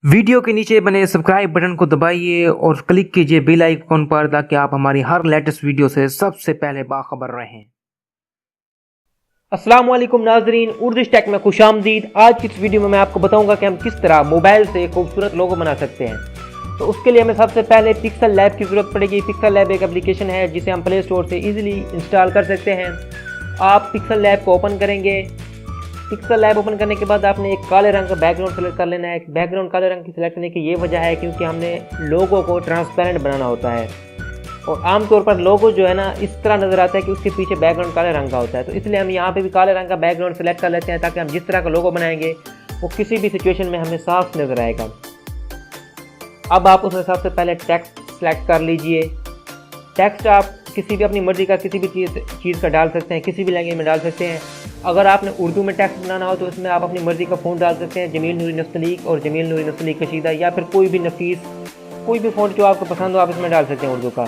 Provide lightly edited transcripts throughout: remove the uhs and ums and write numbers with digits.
Video के नीचे बने सब्सक्राइब बटन को दबाइए और क्लिक कीजिए बेल आइकन पर ताकि आप हमारी हर लेटेस्ट वीडियो से सबसे पहले बाखबर रहें। अस्सलाम वालेकुम नाजरीन, उर्दू टेक में खुशामदीद। आज की इस वीडियो में मैं आपको बताऊंगा कि हम किस तरह मोबाइल से खूबसूरत लोगो बना सकते हैं। तो उसके लिए हमें सबसे पहले पिक्सल लैब की ज़रूरत पड़ेगी। पिक्सल लैब एक एप्लीकेशन है जिसे हम प्ले स्टोर से इजीली इंस्टॉल कर सकते हैं। आप पिक्सल लैब को ओपन करेंगे। पिक्सल लैब ओपन करने के बाद आपने एक काले रंग का बैकग्राउंड सेलेक्ट कर लेना है। बैकग्राउंड काले रंग की सेलेक्ट करने की ये वजह है क्योंकि हमने लोगो को ट्रांसपेरेंट बनाना होता है और आमतौर पर लोगो जो है ना इस तरह नज़र आता है कि उसके पीछे बैकग्राउंड काले रंग का होता है। तो इसलिए हम यहाँ पे भी काले रंग का बैकग्राउंड सेलेक्ट कर लेते हैं ताकि हम जिस तरह का लोगो बनाएंगे वो किसी भी सिचुएशन में हमें साफ नज़र आएगा। अब आप उसमें सबसे पहले टेक्स्ट सेलेक्ट कर लीजिए। टेक्स्ट आप किसी भी अपनी मर्ज़ी का किसी भी चीज़ का डाल सकते हैं, किसी भी लैंग्वेज में डाल सकते हैं। अगर आपने उर्दू में टेक्स्ट बनाना हो तो इसमें आप अपनी मर्ज़ी का फ़ॉन्ट डाल सकते हैं, जमील नूरी नस्तलीक और जमील नूरी नस्तलीक कशीदा, या फिर कोई भी नफीस कोई भी फ़ॉन्ट जो आपको पसंद हो आप इसमें डाल सकते हैं उर्दू का।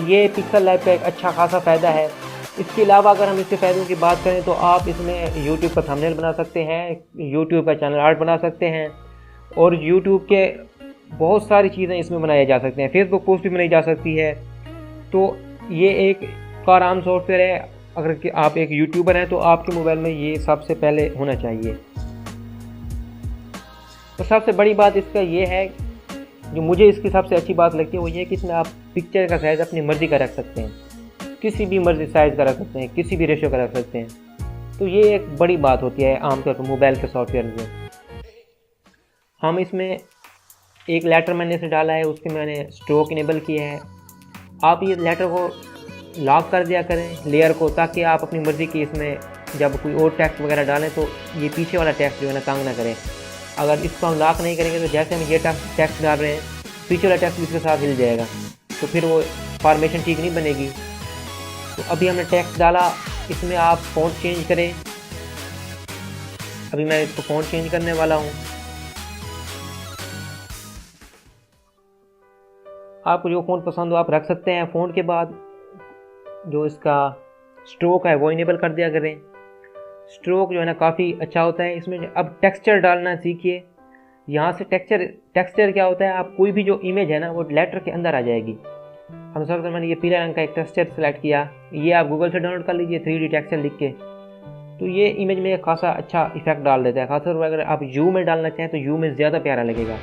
ये पिक्सल लैब का एक अच्छा खासा फ़ायदा है। इसके अलावा अगर हम इसके फ़ायदों की बात करें तो आप इसमें यूट्यूब का थंबनेल बना सकते हैं, यूट्यूब का चैनल आर्ट बना सकते हैं और यूट्यूब के बहुत सारी चीज़ें इसमें बनाई जा सकते हैं। फेसबुक पोस्ट भी बनाई जा सकती है। तो ये एक आराम सॉफ्टवेयर है। अगर कि आप एक यूट्यूबर हैं तो आपके मोबाइल में ये सबसे पहले होना चाहिए। तो सबसे बड़ी बात इसका ये है, जो मुझे इसकी सबसे अच्छी बात लगती है वो ये कि इसमें आप पिक्चर का साइज़ अपनी मर्ज़ी का रख सकते हैं, किसी भी मर्ज़ी साइज़ का रख सकते हैं, किसी भी रेशो का रख सकते हैं। तो ये एक बड़ी बात होती है आमतौर पर मोबाइल के सॉफ्टवेयर में। हम इसमें एक लेटर मैंने इसे डाला है, उसके मैंने स्ट्रोक इनेबल किया है। आप ये लेटर को लॉक कर दिया करें लेयर को, ताकि आप अपनी मर्ज़ी की इसमें जब कोई और टेक्स्ट वगैरह डालें तो ये पीछे वाला टेक्स्ट जो है ना तंग ना करें। अगर इसको हम लॉक नहीं करेंगे तो जैसे हम ये टेक्स्ट डाल रहे हैं पीछे वाला टेक्स्ट भी इसके साथ हिल जाएगा, तो फिर वो फॉर्मेशन ठीक नहीं बनेगी। तो अभी हमने टेक्स्ट डाला, इसमें आप फ़ॉन्ट चेंज करें। अभी मैं इसको फ़ॉन्ट चेंज करने वाला हूँ। आपको जो फ़ॉन्ट पसंद हो आप रख सकते हैं। फ़ॉन्ट के बाद जो इसका स्ट्रोक है वो इनेबल कर दिया करें। स्ट्रोक जो है ना काफ़ी अच्छा होता है इसमें। अब टेक्सचर डालना सीखिए। यहाँ से टेक्सचर क्या होता है, आप कोई भी जो इमेज है ना वो लेटर के अंदर आ जाएगी। हम सबसे मैंने ये पीला रंग का एक टेक्सचर सेलेक्ट किया, ये आप गूगल से डाउनलोड कर लीजिए 3D टेक्सचर लिख के। तो ये इमेज में एक खासा अच्छा इफेक्ट डाल देता है। खासतौर पर अगर आप यू में डालना चाहें तो यू में ज़्यादा प्यारा लगेगा।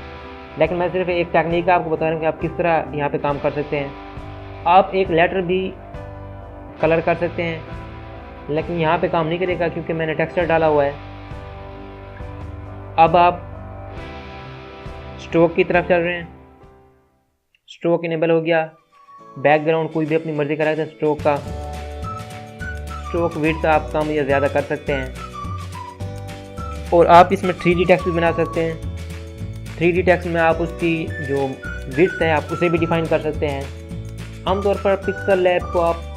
लेकिन मैं सिर्फ एक टेक्निक आपको बता रहा हूँ कि आप किस तरह यहाँ पे काम कर सकते हैं। आप एक लेटर भी कलर कर सकते हैं, लेकिन यहाँ पे काम नहीं करेगा क्योंकि मैंने टेक्सचर डाला हुआ है। अब आप स्ट्रोक की तरफ चल रहे हैं। स्ट्रोक इनेबल हो गया। बैकग्राउंड कोई भी अपनी मर्ज़ी का रखते हैं स्ट्रोक का। स्ट्रोक विड्थ आप कम या ज़्यादा कर सकते हैं और आप इसमें 3D टेक्स्ट भी बना सकते हैं। 3D टेक्स्ट में आप उसकी जो विड्थ है आप उसे भी डिफाइन कर सकते हैं। आमतौर पर पिक्सल लैब को आप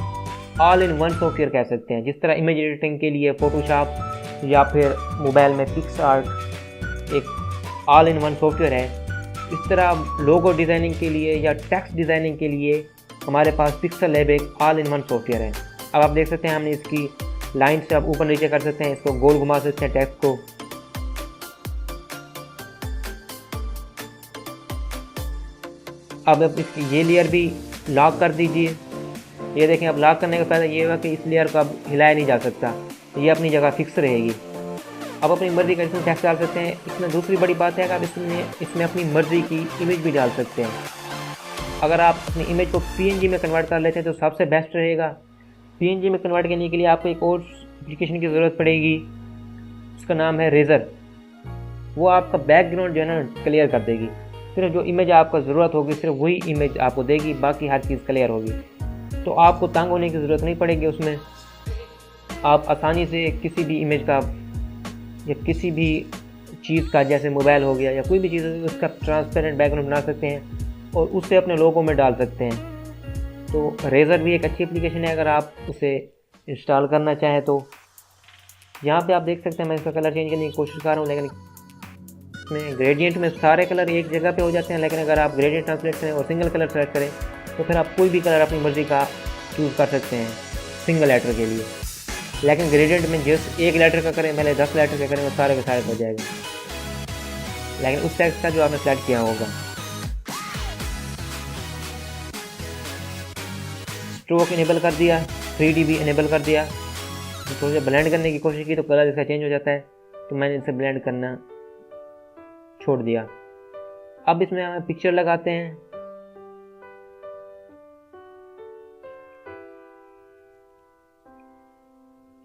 ऑल इन वन सॉफ्टवेयर कह सकते हैं। जिस तरह इमेज एडिटिंग के लिए फोटोशॉप या फिर मोबाइल में पिक्सआर्ट एक ऑल इन वन सॉफ्टवेयर है, इस तरह लोगो डिज़ाइनिंग के लिए या टेक्स्ट डिज़ाइनिंग के लिए हमारे पास पिक्सल लैब एक ऑल इन वन सॉफ्टवेयर है। अब आप देख सकते हैं हमने इसकी लाइन से आप ऊपर नीचे कर सकते हैं, इसको गोल घुमा सकते हैं टेक्स्ट को। अब इसकी ये लेयर भी लॉक कर दीजिए। ये देखें, अब लॉक करने का फ़ायदा ये हुआ कि इस लेयर को अब हिलाया नहीं जा सकता, ये अपनी जगह फिक्स रहेगी। अब अपनी मर्ज़ी का इसमें टेक्स्ट डाल सकते हैं। इसमें दूसरी बड़ी बात है कि आप इसमें अपनी मर्ज़ी की इमेज भी डाल सकते हैं। अगर आप अपनी इमेज को PNG में कन्वर्ट कर लेते हैं तो सबसे बेस्ट रहेगा। PNG में कन्वर्ट करने के लिए आपको एक और एप्लीकेशन की ज़रूरत पड़ेगी, उसका नाम है रेज़र। वो आपका बैकग्राउंड जो है ना क्लियर कर देगी। सिर्फ जो इमेज आपको ज़रूरत होगी सिर्फ वही इमेज आपको देगी, बाकी हर चीज़ क्लियर होगी। तो आपको तंग होने की ज़रूरत नहीं पड़ेगी। उसमें आप आसानी से किसी भी इमेज का या किसी भी चीज़ का, जैसे मोबाइल हो गया या कोई भी चीज़ हो, उसका ट्रांसपेरेंट बैकग्राउंड बना सकते हैं और उसे अपने लोगों में डाल सकते हैं। तो रेज़र भी एक अच्छी एप्लीकेशन है अगर आप उसे इंस्टॉल करना चाहें तो। यहाँ पे आप देख सकते हैं मैं इसका कलर चेंज करने की कोशिश कर रहा हूँ, लेकिन इसमें ग्रेडियंट में सारे कलर एक जगह पे हो जाते हैं। लेकिन अगर आप ग्रेडियंट ट्रांसलेट करें और सिंगल कलर सेलेक्ट करें तो फिर आप कोई भी कलर अपनी मर्ज़ी का चूज़ कर सकते हैं सिंगल लेटर के लिए। लेकिन ग्रेडियंट में जिस एक लेटर का करें, पहले 10 लेटर का करें, वो सारे के सारे हो जाएगा। लेकिन उस टेक्स्ट का जो आपने सेलेक्ट किया होगा। स्ट्रोक इनेबल कर दिया, 3D भी इनेबल कर दिया। तो थोड़ा सा ब्लेंड करने की कोशिश की तो कलर इसका चेंज हो जाता है, तो मैंने इसे ब्लेंड करना छोड़ दिया। अब इसमें हम पिक्चर लगाते हैं।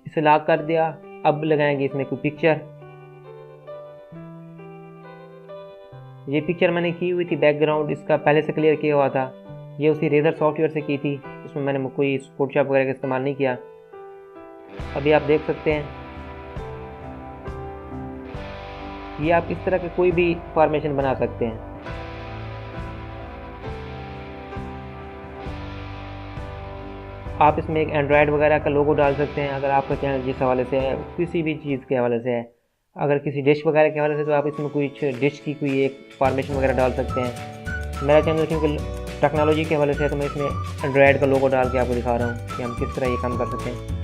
इसे लॉक कर दिया। अब लगाएंगे इसमें कोई पिक्चर। ये पिक्चर मैंने की हुई थी, बैकग्राउंड इसका पहले से क्लियर किया हुआ था। ये उसी रेजर सॉफ्टवेयर से की थी, उसमें मैंने कोई फोटोशॉप वगैरह का इस्तेमाल नहीं किया। अभी आप देख सकते हैं ये आप इस तरह के कोई भी फॉर्मेशन बना सकते हैं। आप इसमें एक एंड्रॉयड वगैरह का लोगो डाल सकते हैं अगर आपका चैनल जिस हवाले से है, किसी भी चीज़ के हवाले से है। अगर किसी डिश वगैरह के हवाले से तो आप इसमें कुछ डिश की कोई एक फॉर्मेशन वगैरह डाल सकते हैं। मेरा चैनल क्योंकि टेक्नोलॉजी के हवाले से है तो मैं इसमें एंड्रॉयड का लोगो डाल के आपको दिखा रहा हूँ कि हम किस तरह ये काम कर सकते हैं।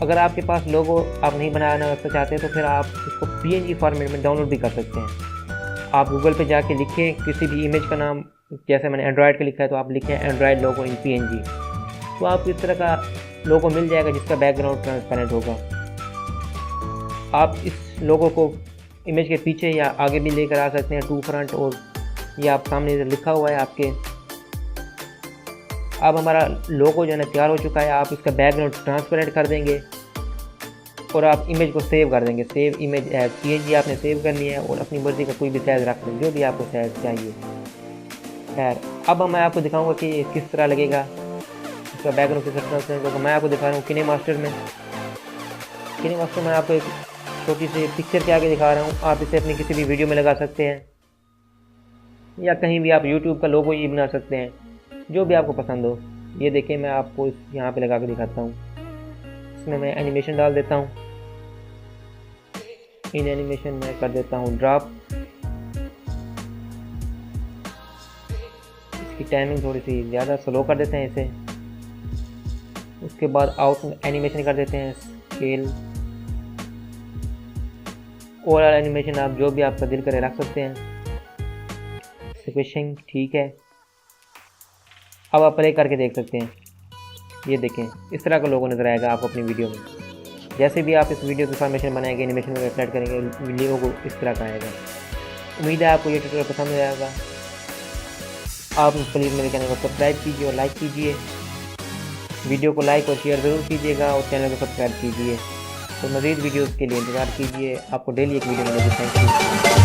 अगर आपके पास लोगो आप नहीं बनाना चाहते तो फिर आप इसको PNG फॉर्मेट में डाउनलोड भी कर सकते हैं। आप गूगल पे जाके लिखें किसी भी इमेज का नाम, जैसे मैंने एंड्रॉयड का लिखा है तो आप लिखें एंड्रॉयड लोगो इन PNG, तो आपको इस तरह का लोगो मिल जाएगा जिसका बैकग्राउंड ट्रांसपेरेंट होगा। आप इस लोगो को इमेज के पीछे या आगे भी लेकर आ सकते हैं, टू फ्रंट, और ये आप सामने लिखा हुआ है आपके। अब हमारा लोगो जो है तैयार हो चुका है। आप इसका बैकग्राउंड ट्रांसपेरेंट कर देंगे और आप इमेज को सेव कर देंगे। सेव इमेज एज PNG आपने सेव करनी है और अपनी मर्ज़ी का कोई भी साइज़ रख दें, जो भी आपको साइज़ चाहिए। खैर, अब मैं आपको दिखाऊंगा कि ये किस तरह लगेगा, इसका बैकग्राउंड किस तरह ट्रांसपेरेंट होगा। मैं आपको दिखा रहा हूँ KineMaster में। KineMaster में आपको एक छोटी सी पिक्चर के आगे दिखा रहा हूँ। आप इसे अपनी किसी भी वीडियो में लगा सकते हैं या कहीं भी आप YouTube का लोगो ही बना सकते हैं, जो भी आपको पसंद हो। ये देखें, मैं आपको यहाँ पे लगा के दिखाता हूँ। इसमें मैं एनिमेशन डाल देता हूँ। इन एनिमेशन में कर देता हूँ ड्रॉप। इसकी टाइमिंग थोड़ी सी ज़्यादा स्लो कर देते हैं इसे। उसके बाद आउट एनिमेशन कर देते हैं स्केल। ओवरऑल एनिमेशन आप जो भी आपका दिल करे रख सकते हैं। सिक्वेंसिंग ठीक है। अब आप प्ले करके देख सकते हैं। ये देखें, इस तरह का लोगो नज़र आएगा आपको अपनी वीडियो में। जैसे भी आप इस वीडियो की फॉर्मेशन बनाएंगे, एनिमेशन वगैरह सेलेक्ट करेंगे, वीडियो को इस तरह का आएगा। उम्मीद है आपको ये ट्यूटोरियल पसंद आएगा। आप प्लीज़ मेरे चैनल को सब्सक्राइब कीजिए और लाइक कीजिए। वीडियो को लाइक और शेयर ज़रूर कीजिएगा और चैनल को सब्सक्राइब कीजिए। तो मज़ीद वीडियोज़ के लिए इंतज़ार कीजिए। आपको डेली एक वीडियो मिलेगी। Thank you.